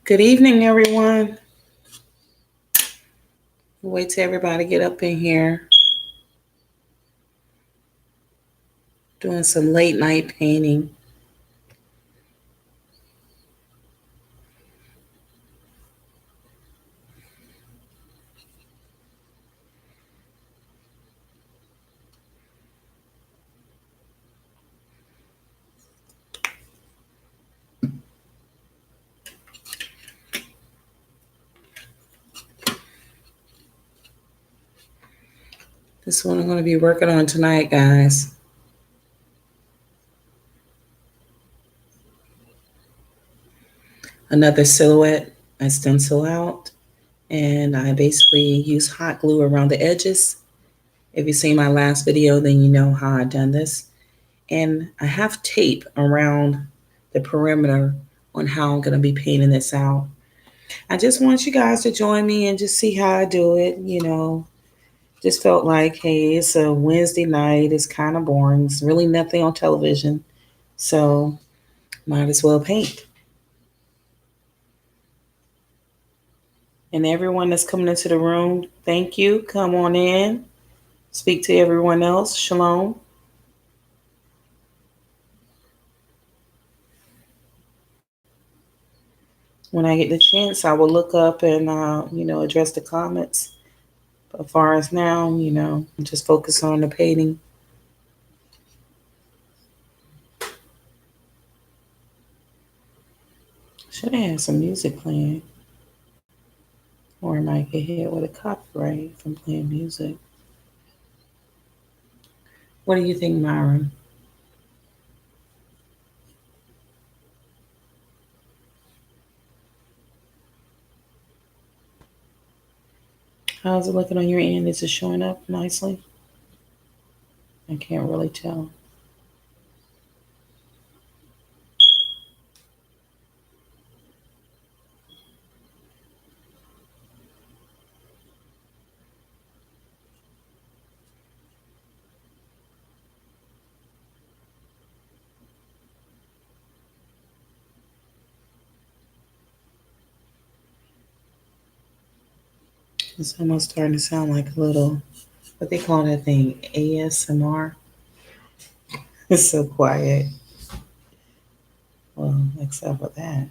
Good evening, everyone. Wait till everybody get up in here. Doing some late night painting. This one I'm going to be working on tonight, guys. Another silhouette I stencil out, and I basically use hot glue around the edges. If you've seen my last video, then you know how I've done this. And I have tape around the perimeter on how I'm going to be painting this out. I just want you guys to join me and just see how I do it. Just felt like, hey, it's a Wednesday night. It's kind of boring. It's really nothing on television. So might as well paint. And everyone that's coming into the room, thank you. Come on in. Speak to everyone else. Shalom. When I get the chance, I will look up and, address the comments. But as far as now, I'm just focused on the painting. Should have had some music playing. Or I might get hit with a copyright from playing music. What do you think, Myron? How's it looking on your end? Is it showing up nicely? I can't really tell. It's almost starting to sound like a little, what they call that thing, ASMR. It's so quiet. Well, except for that.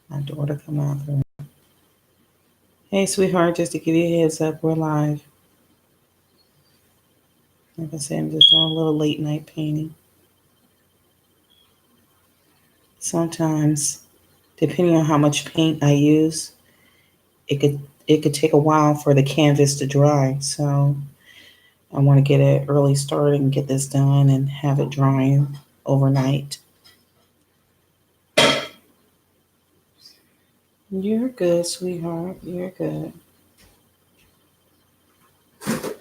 My daughter come out the room. Hey, sweetheart, just to give you a heads up, we're live. Like I said, I'm just doing a little late night painting. Sometimes, depending on how much paint I use, it could it could take a while for the canvas to dry. So I want to get an early start and get this done and have it drying overnight. You're good, sweetheart. You're good. Like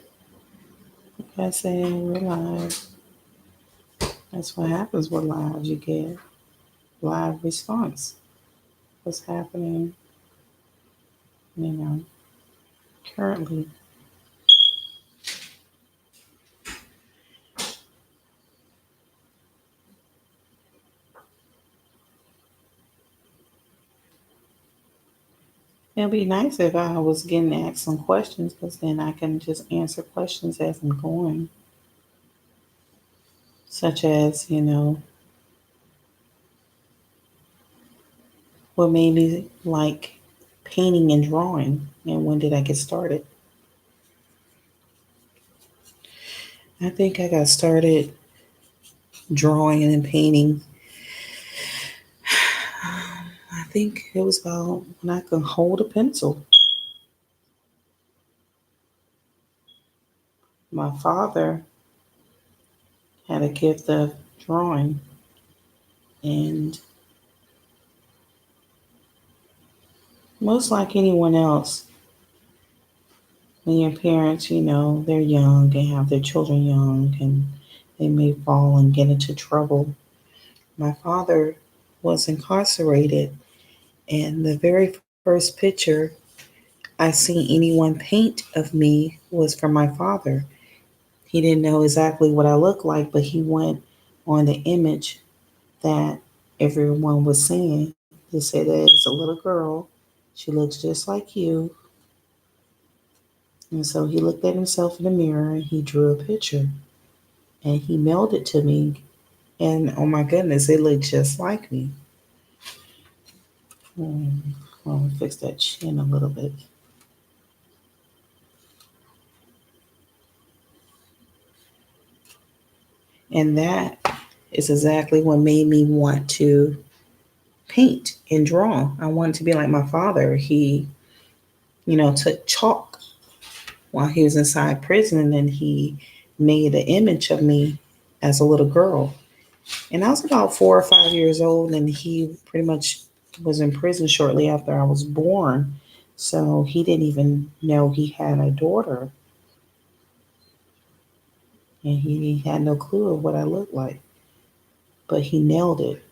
I said, we're live. That's what happens with live. You get live response. What's happening, you know, currently. It'd be nice if I was getting asked some questions because then I can just answer questions as I'm going, such as, what made me like painting and drawing and when did I get started? I think I got started drawing and painting. I think it was about when I could hold a pencil. My father had a gift of drawing, and most like anyone else, when your parents, they're young, they have their children young, and they may fall and get into trouble. My father was incarcerated, and the very first picture I seen anyone paint of me was from my father. He didn't know exactly what I looked like, but he went on the image that everyone was seeing. They say that it's a little girl. She looks just like you. And so he looked at himself in the mirror and he drew a picture and he mailed it to me. And oh my goodness, it looked just like me. I'll fix that chin a little bit. And that is exactly what made me want to paint and draw. I wanted to be like my father. He, took chalk while he was inside prison and he made an image of me as a little girl. And I was about 4 or 5 years old, and he pretty much was in prison shortly after I was born. So he didn't even know he had a daughter, and he had no clue of what I looked like. But he nailed it.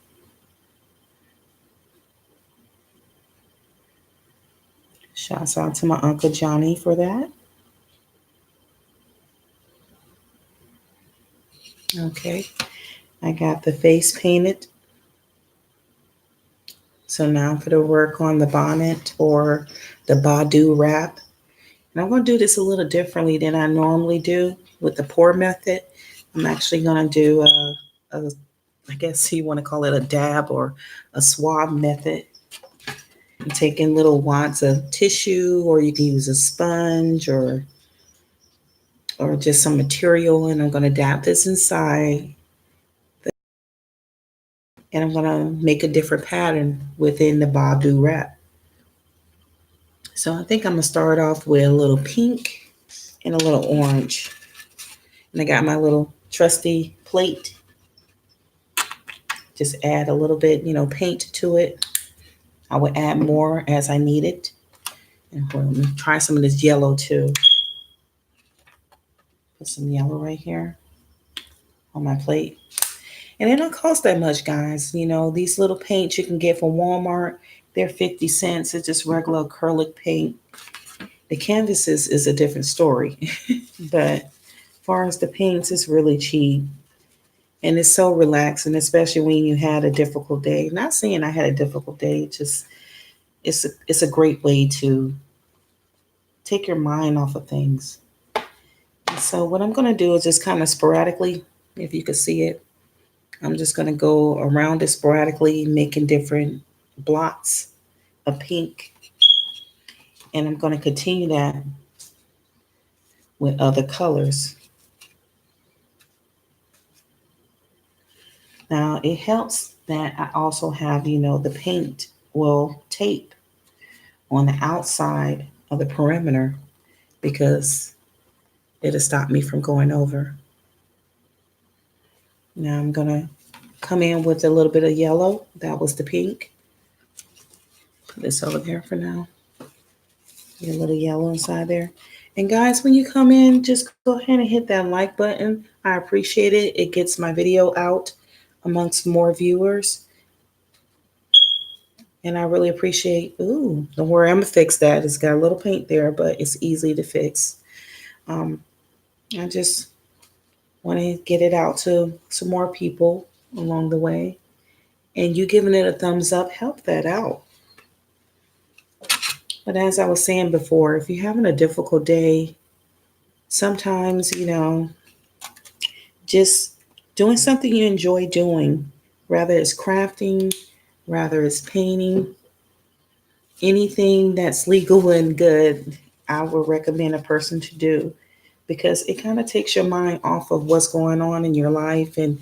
Shouts out to my Uncle Johnny for that. Okay, I got the face painted. So now for the work on the bonnet or the Badu wrap. And I'm going to do this a little differently than I normally do with the pour method. I'm actually going to do I guess you want to call it a dab or a swab method. I'm taking little wads of tissue, or you can use a sponge or just some material, and I'm going to dab this inside, and I'm going to make a different pattern within the Badu wrap. So I think I'm going to start off with a little pink and a little orange. And I got my little trusty plate. Just add a little bit, paint to it. I would add more as I need it. And let me try some of this yellow too. Put some yellow right here on my plate. And it don't cost that much, guys. These little paints you can get from Walmart, they're 50 cents. It's just regular acrylic paint. The canvases is a different story. But as far as the paints, it's really cheap. And it's so relaxing, especially when you had a difficult day. Not saying I had a difficult day, just it's a great way to take your mind off of things. And so what I'm going to do is just kind of sporadically, if you can see it, I'm just going to go around it sporadically, making different blots of pink. And I'm going to continue that with other colors. Now it helps that I also have, the paint will tape on the outside of the perimeter because it'll stop me from going over. Now I'm going to come in with a little bit of yellow. That was the pink. Put this over there for now. Get a little yellow inside there. And guys, when you come in, just go ahead and hit that like button. I appreciate it. It gets my video out amongst more viewers. And I really appreciate, don't worry, I'm going to fix that. It's got a little paint there, but it's easy to fix. I just want to get it out to some more people along the way. And you giving it a thumbs up, help that out. But as I was saying before, if you're having a difficult day, sometimes, just doing something you enjoy doing, whether it's crafting, whether it's painting, anything that's legal and good, I would recommend a person to do because it kind of takes your mind off of what's going on in your life and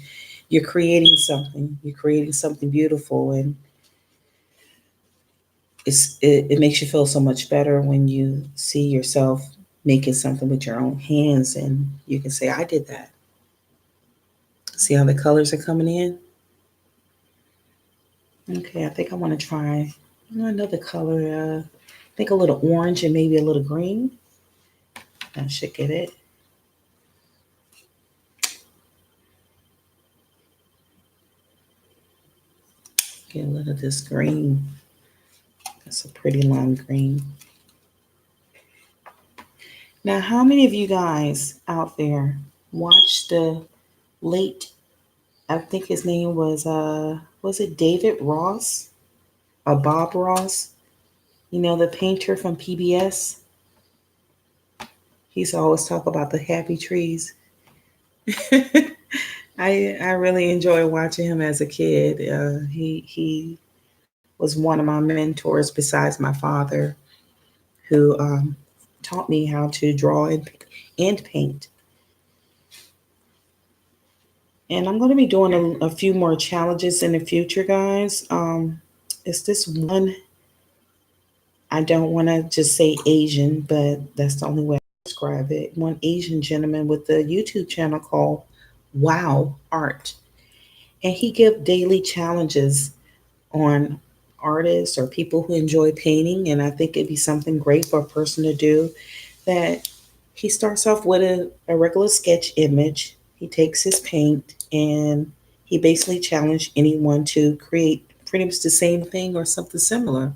you're creating something. You're creating something beautiful, and it makes you feel so much better when you see yourself making something with your own hands and you can say, I did that. See how the colors are coming in? Okay, I think I want to try another color. I think a little orange and maybe a little green. That should get it. Get a little of this green. That's a pretty lime green. Now, how many of you guys out there watched the late, I think his name was it David Ross? Bob Ross, the painter from PBS. He used to always talk about the happy trees. I really enjoyed watching him as a kid. He was one of my mentors besides my father, who taught me how to draw and paint. And I'm going to be doing a few more challenges in the future, guys. It's this one, I don't want to just say Asian, but that's the only way I describe it. One Asian gentleman with a YouTube channel called Wow Art. And he gives daily challenges on artists or people who enjoy painting. And I think it'd be something great for a person to do. That he starts off with a regular sketch image. He takes his paint and he basically challenged anyone to create pretty much the same thing or something similar.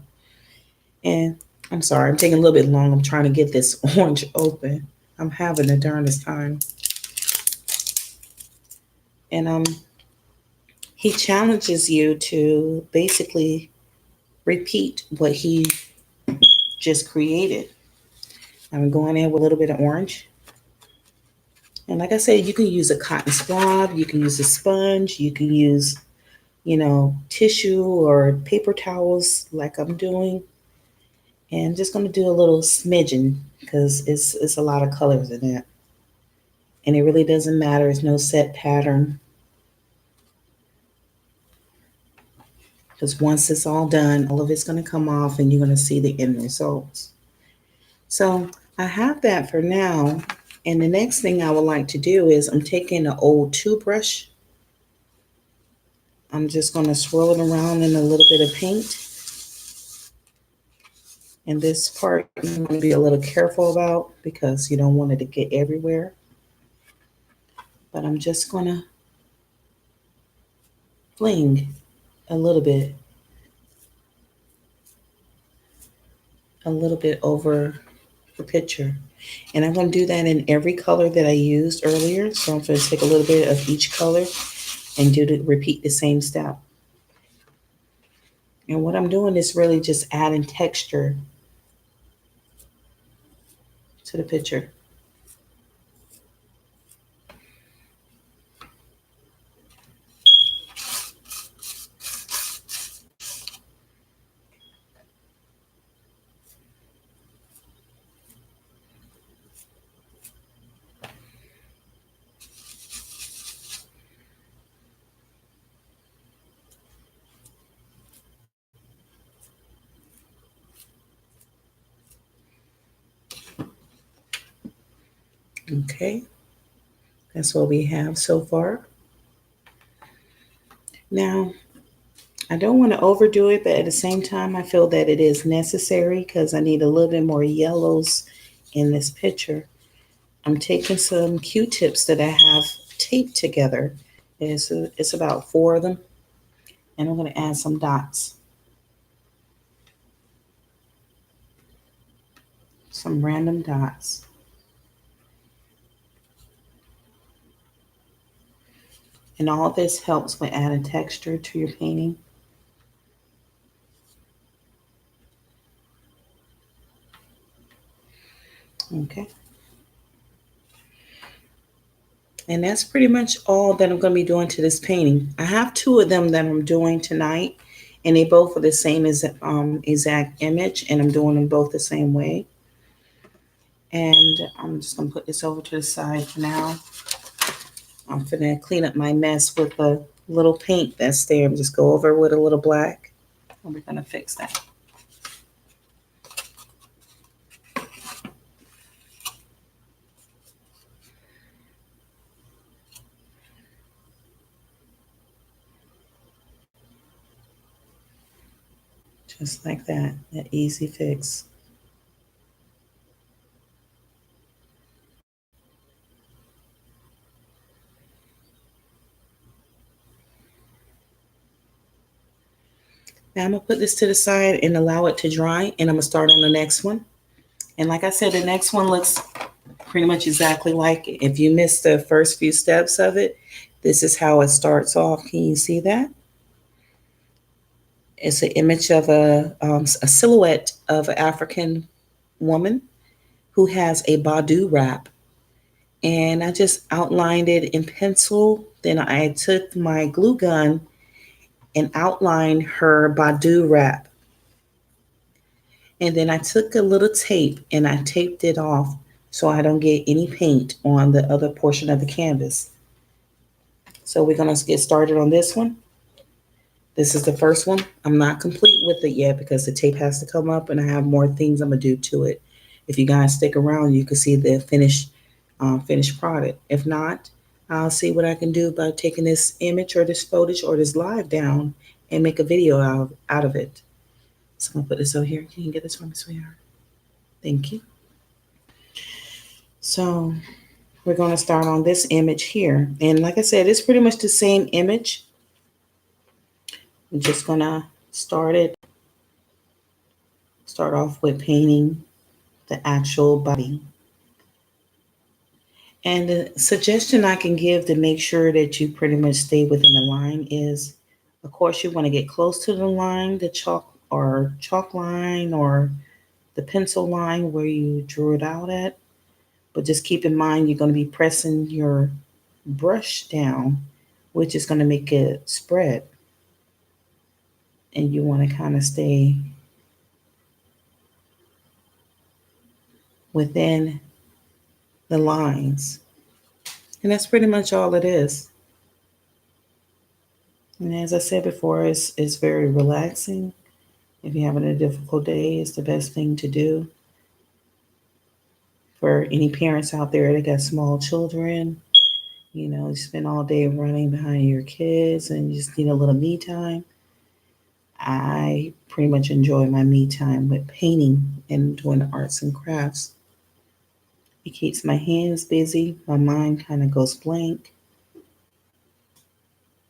And I'm sorry, I'm taking a little bit long. I'm trying to get this orange open. I'm having the darndest time. And he challenges you to basically repeat what he just created. I'm going in with a little bit of orange. And like I said, you can use a cotton swab, you can use a sponge, you can use, tissue or paper towels like I'm doing. And I'm just going to do a little smidgen because it's a lot of colors in that. And it really doesn't matter. It's no set pattern. Because once it's all done, all of it's going to come off and you're going to see the end results. So I have that for now. And the next thing I would like to do is I'm taking an old toothbrush. I'm just going to swirl it around in a little bit of paint. And this part you want to be a little careful about because you don't want it to get everywhere. But I'm just going to fling a little bit over the picture. And I'm going to do that in every color that I used earlier. So I'm going to take a little bit of each color and repeat the same step. And what I'm doing is really just adding texture to the picture. Okay, that's what we have so far. Now, I don't want to overdo it, but at the same time, I feel that it is necessary because I need a little bit more yellows in this picture. I'm taking some Q-tips that I have taped together. It's about 4 of them, and I'm going to add some dots, some random dots. And all this helps with adding texture to your painting. Okay. And that's pretty much all that I'm going to be doing to this painting. I have 2 of them that I'm doing tonight, and they both are the same as exact image, and I'm doing them both the same way. And I'm just going to put this over to the side for now. I'm going to clean up my mess with a little paint that's there and just go over with a little black. And we're going to fix that. Just like that easy fix. Now I'm going to put this to the side and allow it to dry, and I'm going to start on the next one. And like I said, the next one looks pretty much exactly like it. If you missed the first few steps of it, this is how it starts off. Can you see that? It's an image of a silhouette of an African woman who has a Badu wrap. And I just outlined it in pencil. Then I took my glue gun and outlined her Badu wrap. And then I took a little tape and I taped it off so I don't get any paint on the other portion of the canvas. So we're going to get started on this one. This is the first one. I'm not complete with it yet because the tape has to come up and I have more things I'm going to do to it. If you guys stick around, you can see the finished product. If not, I'll see what I can do by taking this image or this footage or this live down and make a video out of it. So I'm going to put this over here. Can you get this for me, sweetheart? Thank you. So we're going to start on this image here. And like I said, it's pretty much the same image. I'm just going to start off with painting the actual body. And the suggestion I can give to make sure that you pretty much stay within the line is, of course, you want to get close to the line, the chalk line or the pencil line where you drew it out at. But just keep in mind, you're going to be pressing your brush down, which is going to make it spread. And you want to kind of stay within the lines. And that's pretty much all it is. And as I said before, it's very relaxing. If you're having a difficult day, it's the best thing to do. For any parents out there that got small children, you spend all day running behind your kids and you just need a little me time. I pretty much enjoy my me time with painting and doing the arts and crafts. It keeps my hands busy, my mind kind of goes blank,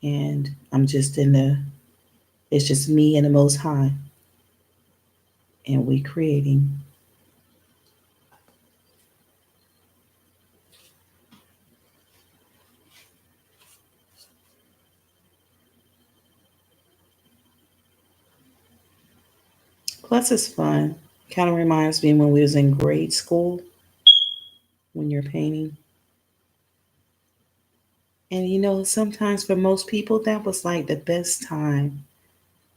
and it's just me and the Most High, and we creating. Plus, it's fun. Kind of reminds me when we was in grade school when you're painting. And sometimes for most people, that was like the best time.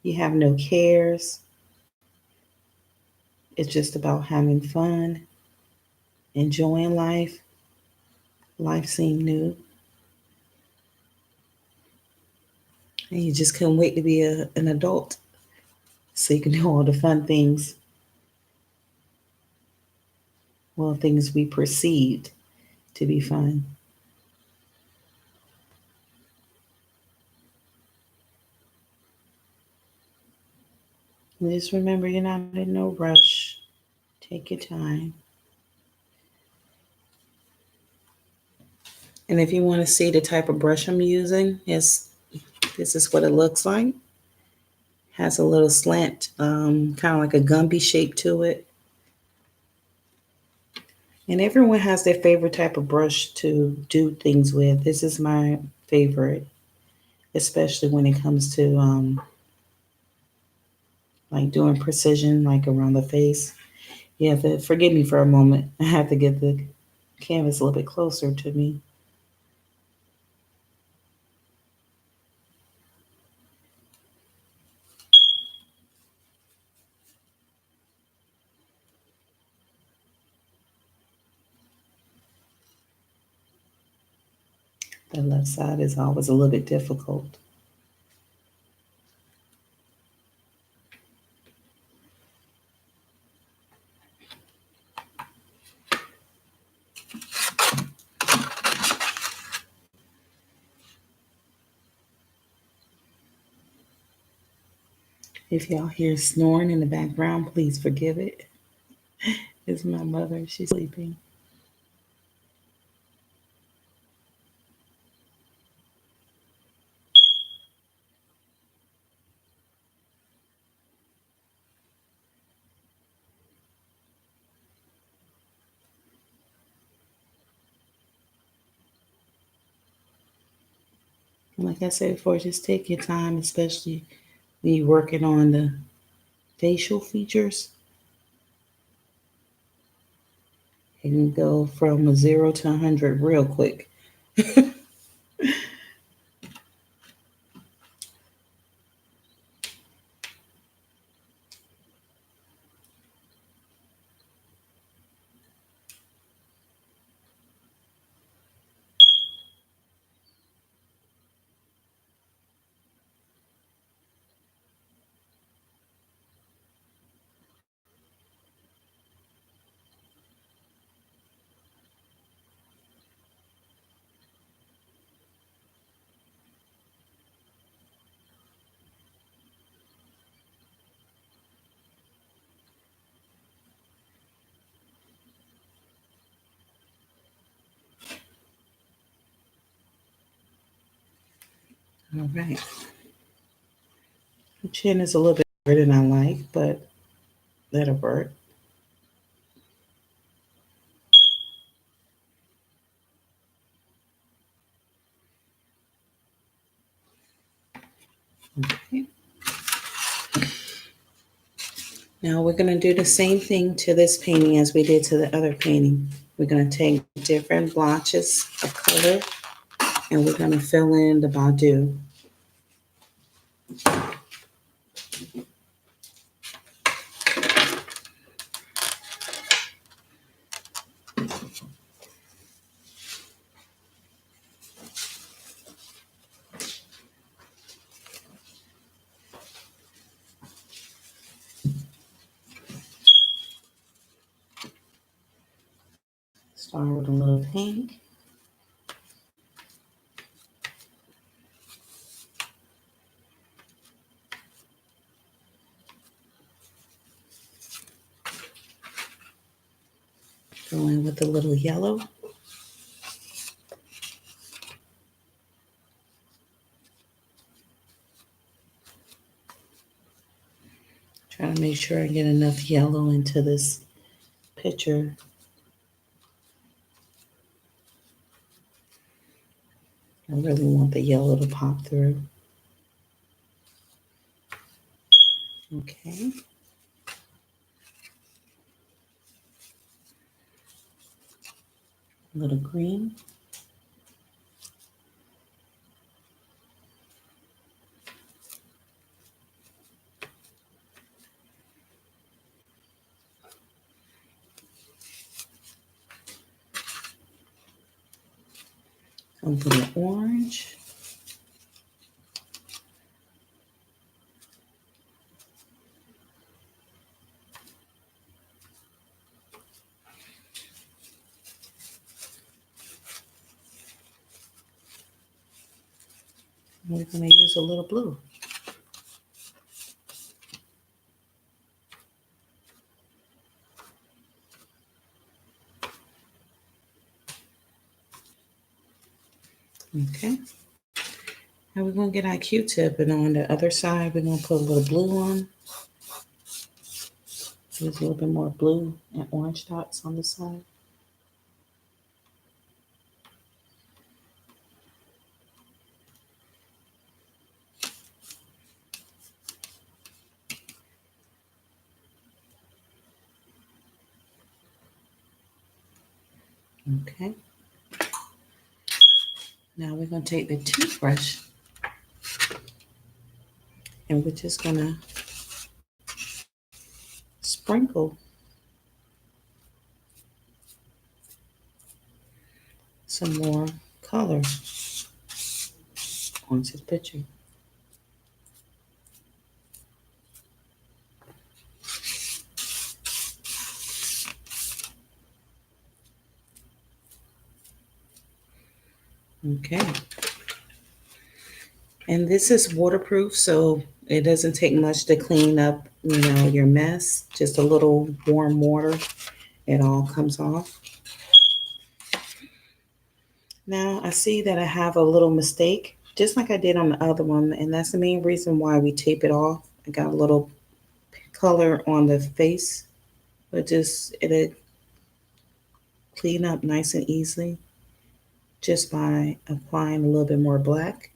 You have no cares. It's just about having fun, enjoying life. Life seemed new. And you just couldn't wait to be an adult so you can do all the fun things. Well, things we perceived to be fun. And just remember, you're not in no rush. Take your time. And if you want to see the type of brush I'm using, this is what it looks like. Has a little slant, kind of like a Gumby shape to it. And everyone has their favorite type of brush to do things with. This is my favorite, especially when it comes to like doing precision, like around the face. You have to forgive me for a moment. I have to get the canvas a little bit closer to me. The left side is always a little bit difficult. If y'all hear snoring in the background, please forgive it. It's my mother. She's sleeping. And like I said before, just take your time, especially We working on the facial features. You can go from a 0 to 100 real quick. All right. The chin is a little bit bigger than I like, but that'll work. Okay. Now we're going to do the same thing to this painting as we did to the other painting. We're going to take different blotches of color and we're going to fill in the Badu. Start with a little pink. Go in with a little yellow. Try to make sure I get enough yellow into this picture. I really want the yellow to pop through. Okay. A little green. A little orange. We're going to use a little blue. Okay. Now we're going to get our Q-tip, and on the other side, we're going to put a little blue on. Use a little bit more blue and orange dots on the side. Okay. Now we're going to take the toothbrush and we're just going to sprinkle some more color onto the picture. Okay. And this is waterproof, so it doesn't take much to clean up, your mess. Just a little warm water, it all comes off. Now I see that I have a little mistake, just like I did on the other one, and that's the main reason why we tape it off. I got a little color on the face, but just it'll clean up nice and easily just by applying a little bit more black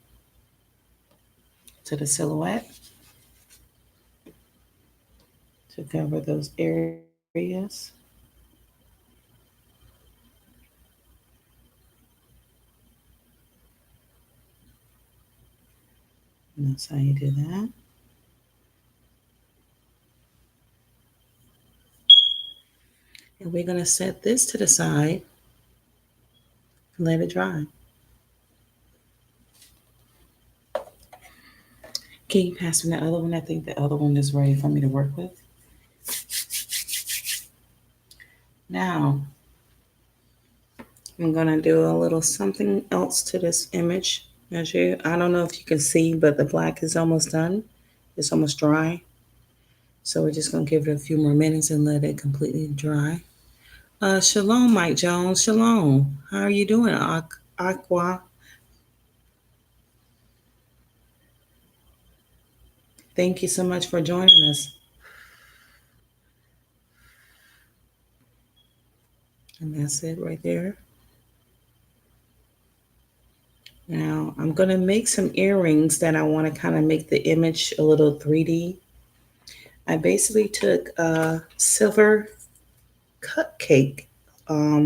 to the silhouette. to cover those areas. And that's how you do that. And we're going to set this to the side and let it dry. Can you pass me the other one? I think the other one is ready for me to work with. Now, I'm going to do a little something else to this image. I don't know if you can see, but the black is almost done. It's almost dry. So we're just going to give it a few more minutes and let it completely dry. Shalom, Mike Jones. Shalom. How are you doing, Aqua? Thank you so much for joining us. And that's it right there. Now I'm going to make some earrings that I want to kind of make the image a little 3D. I basically took a silver cupcake. What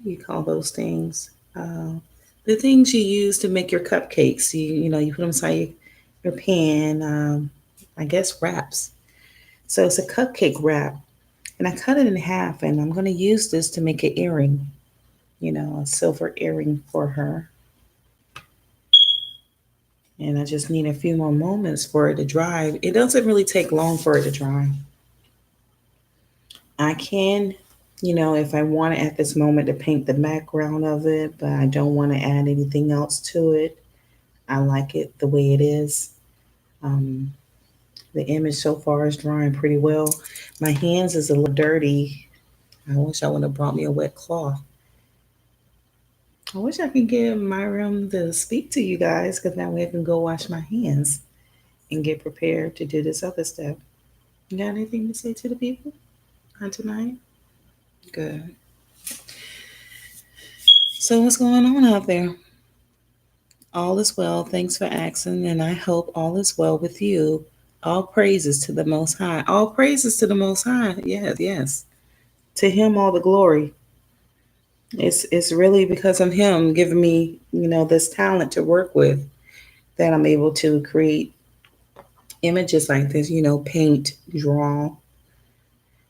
do you call those things? The things you use to make your cupcakes. You put them inside your pan. I guess wraps. So it's a cupcake wrap, and I cut it in half, and I'm going to use this to make an earring. A silver earring for her. And I just need a few more moments for it to dry. It doesn't really take long for it to dry. I can, if I want to at this moment to paint the background of it, but I don't want to add anything else to it. I like it the way it is. The image so far is drying pretty well. My hands is a little dirty. I wish I would have brought me a wet cloth. I wish I could get Myram to speak to you guys, because that way I can go wash my hands and get prepared to do this other step. You got anything to say to the people on tonight? Good. So what's going on out there? All is well. Thanks for asking, and I hope all is well with you. All praises to the Most High. All praises to the Most High. Yes, yes. To Him all the glory. It's really because of Him giving me, this talent to work with, that I'm able to create images like this, paint, draw.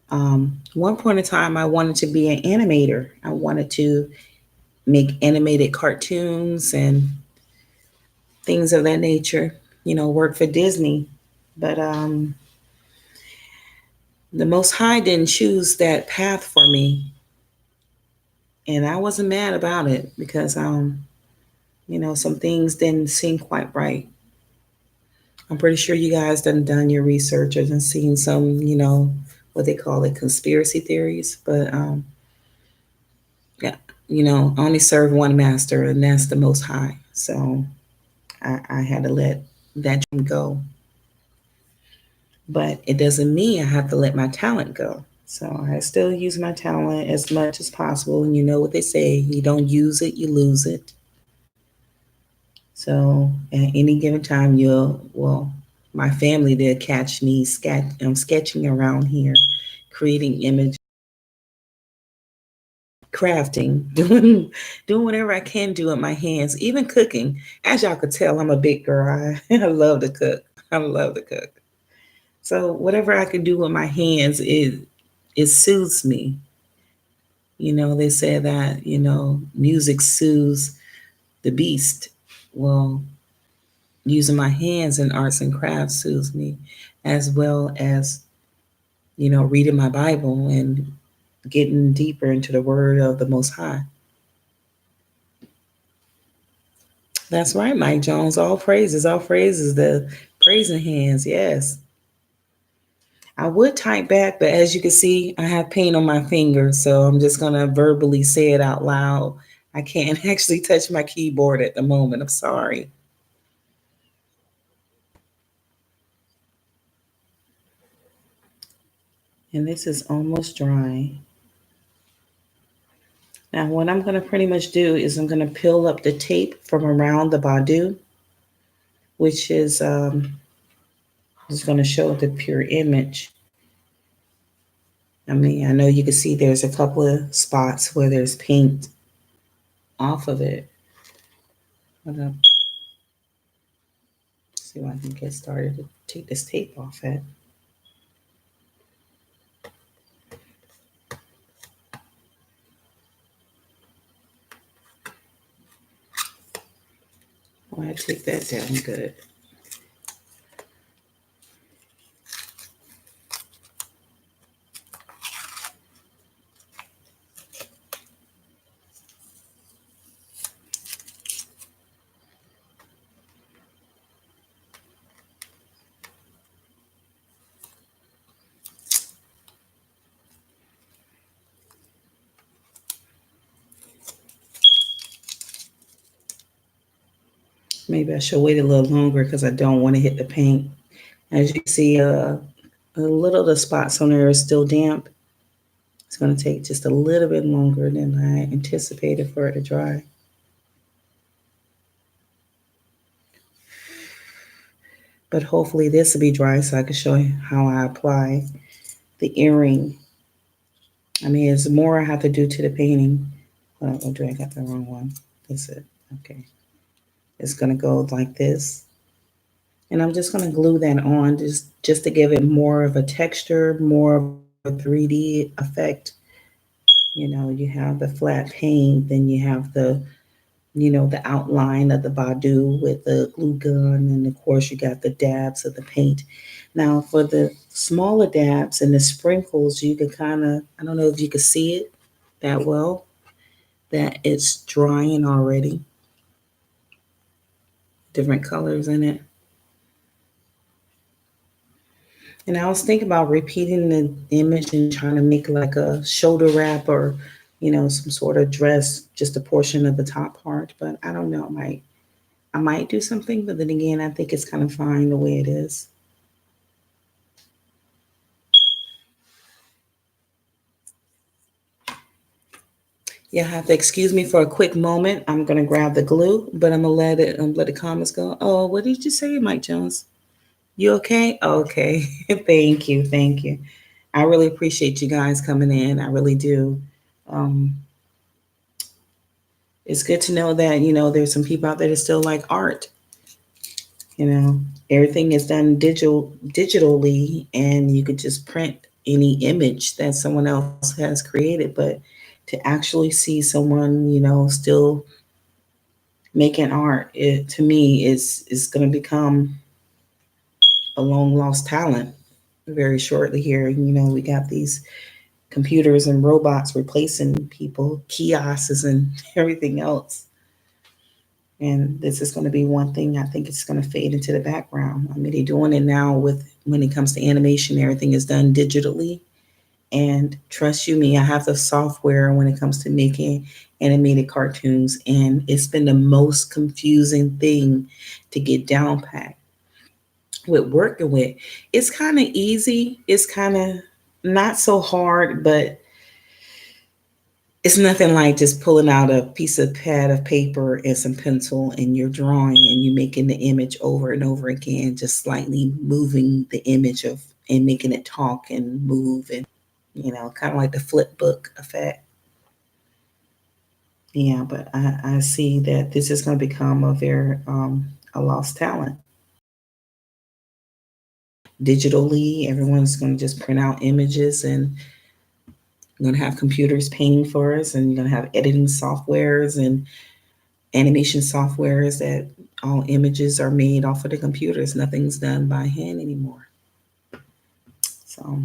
One point in time, I wanted to be an animator. I wanted to make animated cartoons and things of that nature, work for Disney. But the Most High didn't choose that path for me. And I wasn't mad about it, because, some things didn't seem quite right. I'm pretty sure you guys done your research and seen some, what they call it, conspiracy theories. But yeah, I only serve one master, and that's the Most High. So I had to let that dream go. But it doesn't mean I have to let my talent go. So I still use my talent as much as possible. And you know what they say, you don't use it, you lose it. So at any given time, my family did catch me sketching around here, creating image, crafting, doing whatever I can do with my hands, even cooking. As y'all could tell, I'm a big girl. I love to cook. I love to cook. So whatever I can do with my hands, it soothes me. They say that, music soothes the beast. Well, using my hands in arts and crafts soothes me, as well as, reading my Bible and getting deeper into the word of the Most High. That's right, Mike Jones. All praises, the praising hands. Yes. I would type back, but as you can see, I have paint on my finger, so I'm just going to verbally say it out loud. I can't actually touch my keyboard at the moment. I'm sorry. And this is almost dry. Now, what I'm going to pretty much do is I'm going to peel up the tape from around the Badu, which is It's going to show the pure image. I mean, I know you can see there's a couple of spots where there's paint off of it. But see if I can get started to take this tape off it. Why I take that down good. Maybe I should wait a little longer because I don't want to hit the paint. As you see, a little of the spots on there are still damp. It's going to take just a little bit longer than I anticipated for it to dry. But hopefully this will be dry so I can show you how I apply the earring. I mean, it's more I have to do to the painting. Oh, I got the wrong one. That's it. Okay. It's going to go like this. And I'm just going to glue that on just to give it more of a texture, more of a 3D effect. You know, you have the flat paint, then you have the outline of the Badu with the glue gun, and of course you got the dabs of the paint. Now for the smaller dabs and the sprinkles, you can kind of, I don't know if you can see it that well, that it's drying already. Different colors in it. And I was thinking about repeating the image and trying to make like a shoulder wrap or, some sort of dress, just a portion of the top part. But I don't know. I might do something, but then again, I think it's kind of fine the way it is. You have to excuse me for a quick moment. I'm gonna grab the glue, but I'm gonna let the comments go. Oh, what did you say, Mike Jones? You okay? Okay. Thank you. Thank you. I really appreciate you guys coming in. I really do. Um, it's good to know that, there's some people out there that still like art. You know, everything is done digitally, and you could just print any image that someone else has created. But to actually see someone, still making art, it to me is going to become a long lost talent very shortly here. We got these computers and robots replacing people, kiosks and everything else. And this is going to be one thing I think it's going to fade into the background. I mean, they're doing it now with when it comes to animation, everything is done digitally. And trust you me, I have the software when it comes to making animated cartoons, and it's been the most confusing thing to get down pat with working with. It's kind of easy. It's kind of not so hard, but it's nothing like just pulling out a piece of pad of paper and some pencil and you're drawing and you're making the image over and over again, just slightly moving the image of and making it talk and move and kind of like the flip book effect. Yeah, but I see that this is going to become a lost talent. Digitally, everyone's going to just print out images and you're going to have computers painting for us, and you're going to have editing softwares and animation softwares that all images are made off of the computers. Nothing's done by hand anymore. So,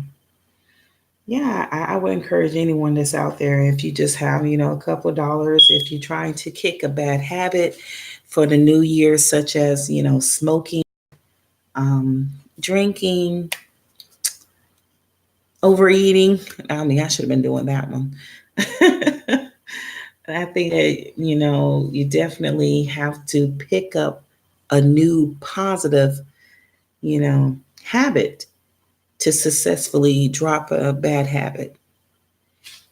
yeah, I would encourage anyone that's out there, if you just have, a couple of dollars, if you're trying to kick a bad habit for the new year, such as, smoking, um, drinking, overeating. I mean, I should have been doing that one. I think that, you definitely have to pick up a new positive, habit to successfully drop a bad habit.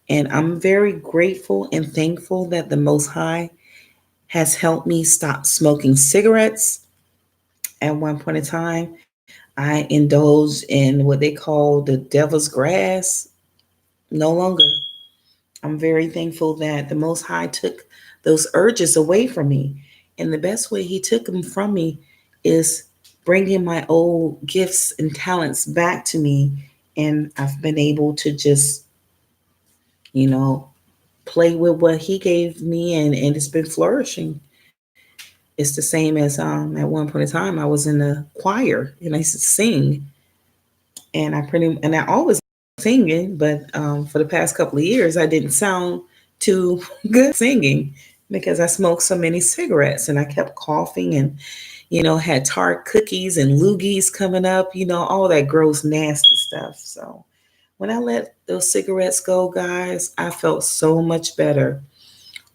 And I'm very grateful and thankful that the Most High has helped me stop smoking cigarettes at one point in time. I indulge in what they call the devil's grass no longer. I'm very thankful that the Most High took those urges away from me. And the best way He took them from me is bringing my old gifts and talents back to me. And I've been able to just, you know, play with what He gave me, and it's been flourishing. It's the same as at one point in time I was in the choir and I used to sing, and I always singing, but for the past couple of years I didn't sound too good singing because I smoked so many cigarettes and I kept coughing and had tart cookies and loogies coming up, all that gross nasty stuff. So when I let those cigarettes go, guys, I felt so much better.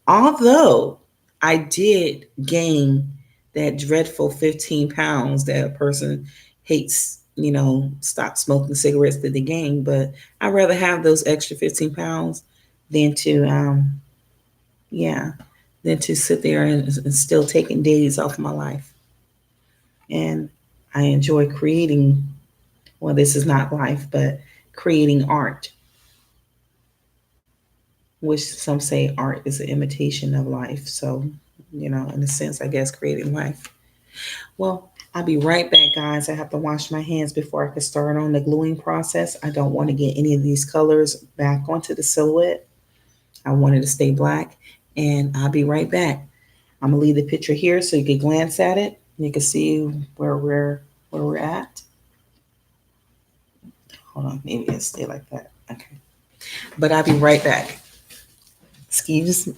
Although I did gain that dreadful 15 pounds that a person hates, stop smoking cigarettes that they gain. But I'd rather have those extra 15 pounds than to, yeah, than to sit there and still taking days off my life. And I enjoy creating, well, this is not life, but creating art, which some say art is an imitation of life. So, in a sense, I guess creating life. Well, I'll be right back, guys. I have to wash my hands before I can start on the gluing process. I don't want to get any of these colors back onto the silhouette. I want it to stay black, and I'll be right back. I'm gonna leave the picture here so you can glance at it. You can see where we're at. Hold on, maybe it'll stay like that. Okay, but I'll be right back. Excuse me.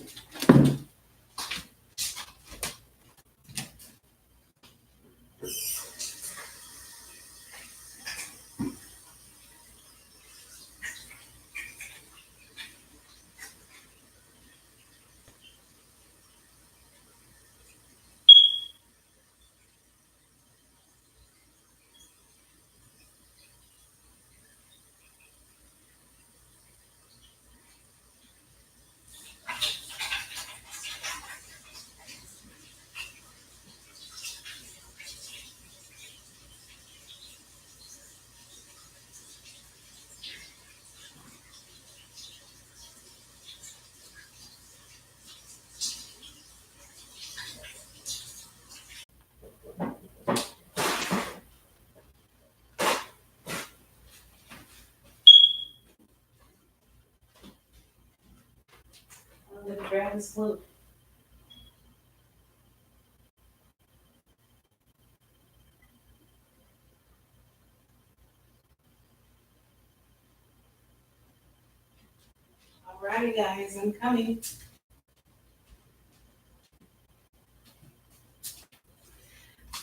Alrighty, guys, I'm coming.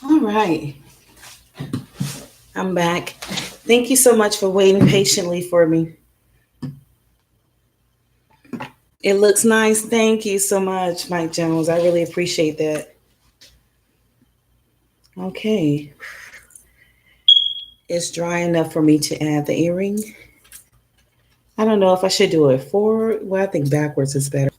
All right, I'm back. Thank you so much for waiting patiently for me. It looks nice. Thank you so much, Mike Jones. I really appreciate that. Okay, it's dry enough for me to add the earring. I don't know if I should do it forward. Well, I think backwards is better.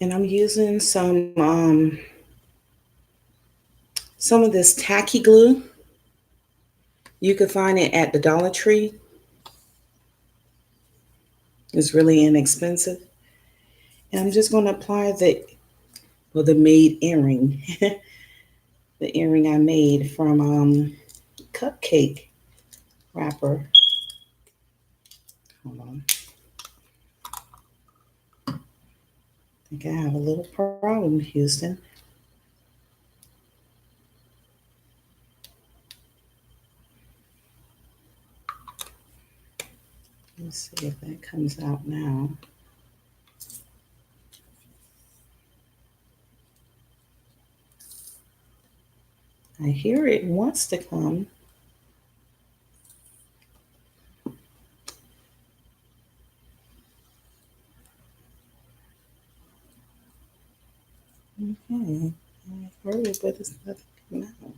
And I'm using some of this tacky glue. You can find it at the Dollar Tree. It's really inexpensive. And I'm just going to apply the made earring, the earring I made from cupcake wrapper. Hold on. I think I have a little problem, Houston. Let's see if that comes out now. I hear it wants to come. Okay, I heard it, but it's nothing coming out.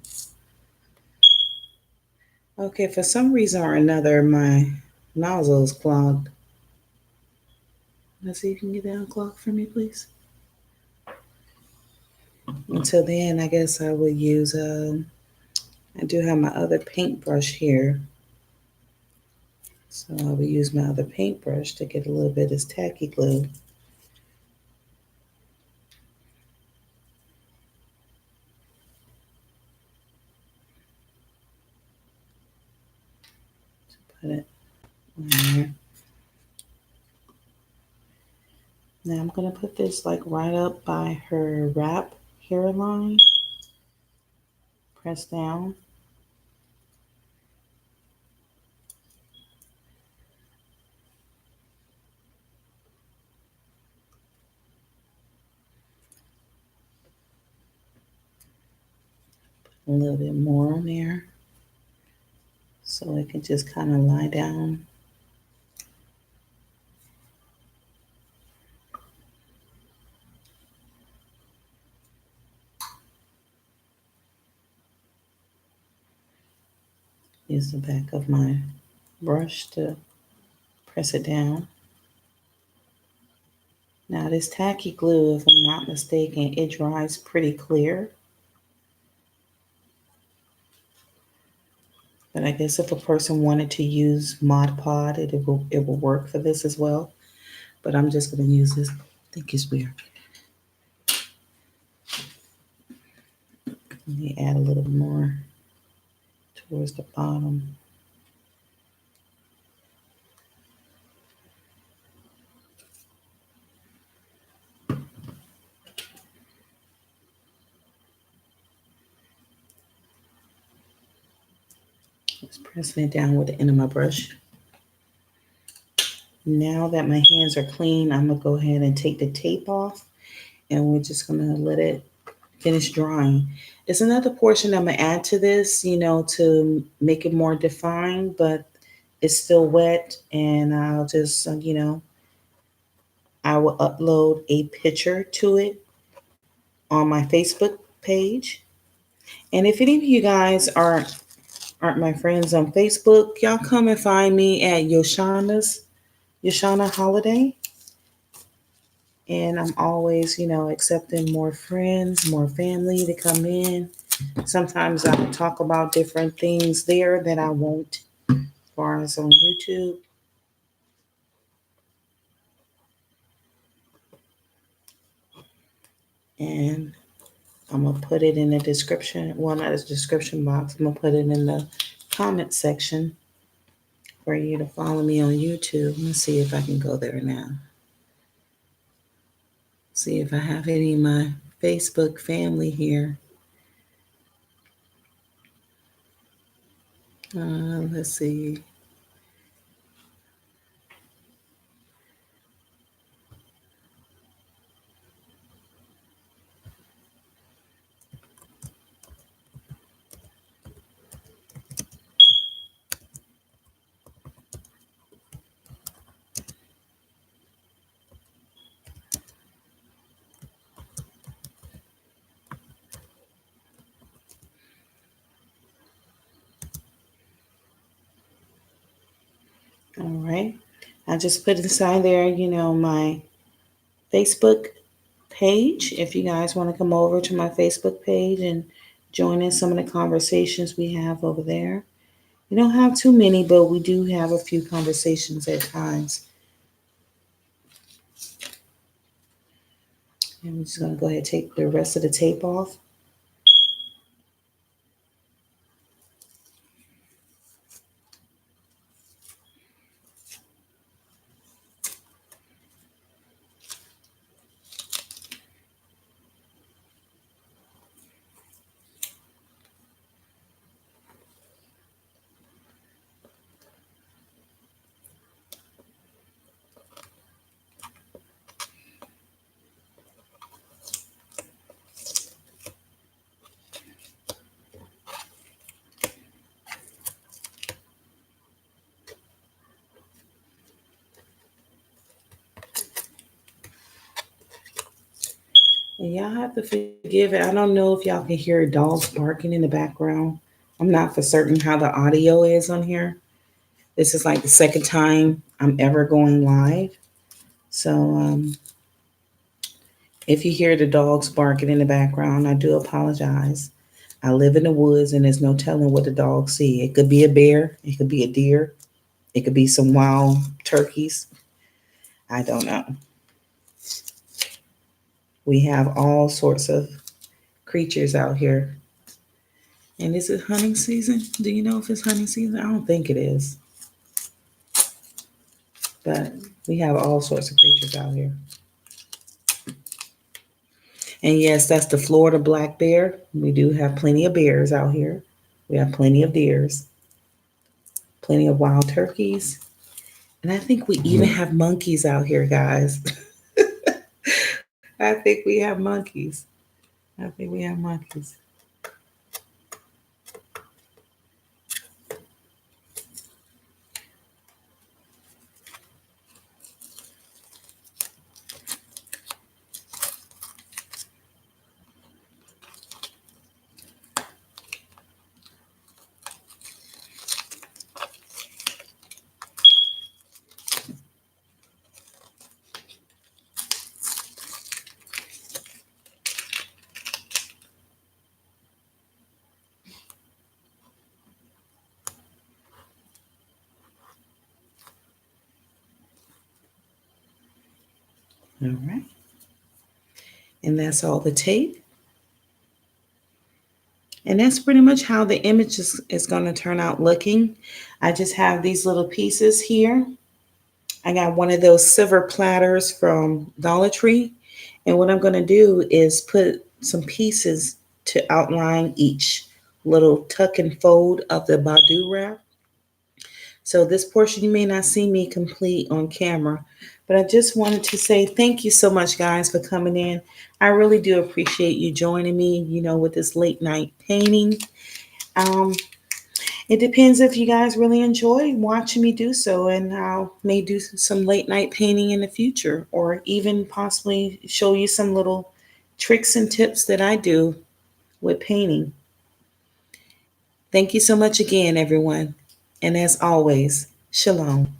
Okay, for some reason or another, my nozzle is clogged. Let's see if you can get that unclogged for me, please. Until then, I guess I will use, I do have my other paintbrush here. So I will use my other paintbrush to get a little bit of this tacky glue. Put it on there. Now I'm going to put this like right up by her wrap hairline. Press down. A little bit more on there. So it can just kind of lie down. Use the back of my brush to press it down. Now this tacky glue, if I'm not mistaken, it dries pretty clear. But I guess if a person wanted to use Mod Podge, it will work for this as well. But I'm just going to use this. I think it's weird. Let me add a little more towards the bottom. Just pressing it down with the end of my brush. Now that my hands are clean, I'm going to go ahead and take the tape off, and we're just going to let it finish drying. It's another portion I'm going to add to this, to make it more defined, but it's still wet, and I'll just, I will upload a picture to it on my Facebook page. And if any of you guys aren't my friends on Facebook, y'all come and find me at Yoshona Holiday. And I'm always, accepting more friends, more family to come in. Sometimes I talk about different things there that I won't as far as on YouTube. And I'm going to put it in the description. Well, not the description box. I'm going to put it in the comment section for you to follow me on YouTube. Let's see if I can go there now. See if I have any of my Facebook family here. Let's see. All right. I just put inside there, my Facebook page. If you guys want to come over to my Facebook page and join in some of the conversations we have over there. We don't have too many, but we do have a few conversations at times. And I'm just going to go ahead and take the rest of the tape off. And y'all have to forgive it. I don't know if y'all can hear dogs barking in the background. I'm not for certain how the audio is on here. This is like the second time I'm ever going live. So if you hear the dogs barking in the background, I do apologize. I live in the woods and there's no telling what the dogs see. It could be a bear, it could be a deer, it could be some wild turkeys. I don't know. We have all sorts of creatures out here. And is it hunting season? Do you know if it's hunting season? I don't think it is. But we have all sorts of creatures out here. And yes, that's the Florida black bear. We do have plenty of bears out here. We have plenty of deers, plenty of wild turkeys. And I think we even have monkeys out here, guys. I think we have monkeys. I think we have monkeys. All right. And that's all the tape. And that's pretty much how the image is going to turn out looking. I just have these little pieces here. I got one of those silver platters from Dollar Tree. And what I'm going to do is put some pieces to outline each little tuck and fold of the Badu wrap. So this portion you may not see me complete on camera, but I just wanted to say thank you so much, guys, for coming in. I really do appreciate you joining me, with this late night painting. Um, it depends if you guys really enjoy watching me do so, and I may do some late night painting in the future, or even possibly show you some little tricks and tips that I do with painting. Thank you so much again, everyone. And as always, shalom.